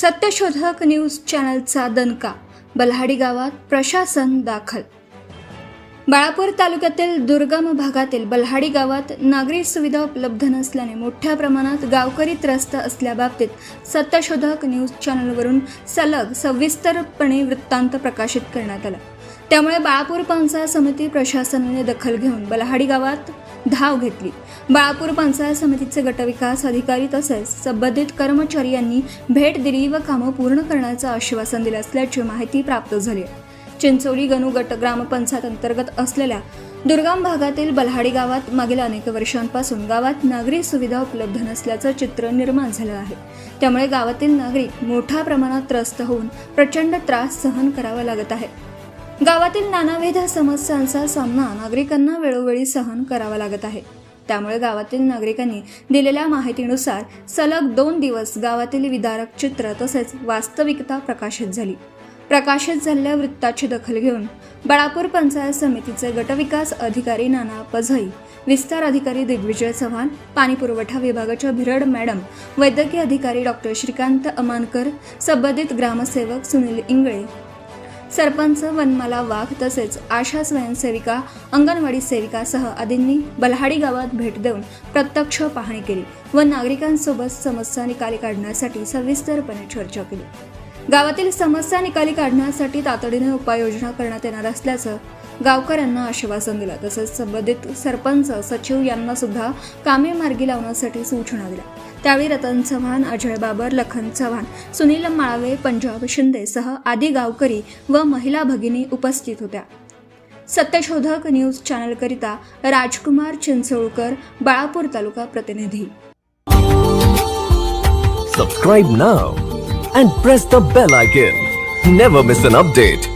सत्यशोधक न्यूज चॅनलचा दणका, बल्हाडी गावात प्रशासन दाखल। बाळापूर तालुक्यातील दुर्गम भागातील बल्हाडी गावात नागरी सुविधा उपलब्ध नसल्याने मोठ्या प्रमाणात गावकरी त्रस्त असल्याबाबतीत सत्यशोधक न्यूज चॅनलवरून सलग सविस्तरपणे वृत्तांत प्रकाशित करण्यात आला। त्यामुळे बाळापूर पंचायत समिती प्रशासनाने दखल घेऊन बल्हाडी गावात धाव घेतली। बाळापूर पंचायत समितीचे गटविकास अधिकारी तसेच संबंधित कर्मचारी यांनी भेट दिली व कामं पूर्ण करण्याचं आश्वासन दिलं असल्याची माहिती प्राप्त झाली आहे। चिंचोली गणू गट ग्रामपंचायत अंतर्गत असलेल्या दुर्गम भागातील बल्हाडी गावात मागील अनेक वर्षांपासून गावात नागरी सुविधा उपलब्ध नसल्याचं चित्र निर्माण झालं आहे। त्यामुळे गावातील नागरिक मोठ्या प्रमाणात त्रस्त होऊन प्रचंड त्रास सहन करावा लागत आहे। गावातील नानाविध समस्यांचा सामना नागरिकांना वेळोवेळी सहन करावा लागत आहे। त्यामुळे गावातील नागरिकांनी दिलेल्या माहितीनुसार सलग 2 दिवस गावातील विदारक चित्र तसेच वास्तविकता प्रकाशित झाली। प्रकाशित झालेल्या वृत्ताची दखल घेऊन बाळापूर पंचायत समितीचे गटविकास अधिकारी नाना पझई, विस्तार अधिकारी दिग्विजय चव्हाण, पाणी पुरवठा विभागाच्या भिरड मॅडम, वैद्यकीय अधिकारी डॉक्टर श्रीकांत अमानकर, संबंधित ग्रामसेवक सुनील इंगळे, सरपंच वनमाला वाघ तसेच आशा स्वयंसेविका, अंगणवाडी सेविकासह आदींनी बल्हाडी गावात भेट देऊन प्रत्यक्ष पाहणी केली व नागरिकांसोबत समस्या निकाली काढण्यासाठी सविस्तरपणे चर्चा केली। गावातील समस्या निकाली काढण्यासाठी तातडीने उपाययोजना करण्यात येणार असल्याचं गावकऱ्यांना आश्वासन दिलं। तसेच संबंधित सरपंच, सचिव यांना सुद्धा कामे मार्गी लावण्यासाठी सूचना दिल्या। त्यावेळी रतन चव्हाण, अजय बाबर, लखन चव्हाण, सुनील माळावे, पंजाब शिंदे सह आदी गावकरी व महिला भगिनी उपस्थित होत्या। सत्यशोधक न्यूज चॅनलकरिता राजकुमार चिंचोळकर, बाळापूर तालुका प्रतिनिधी। Subscribe now and press the bell icon. Never miss an update.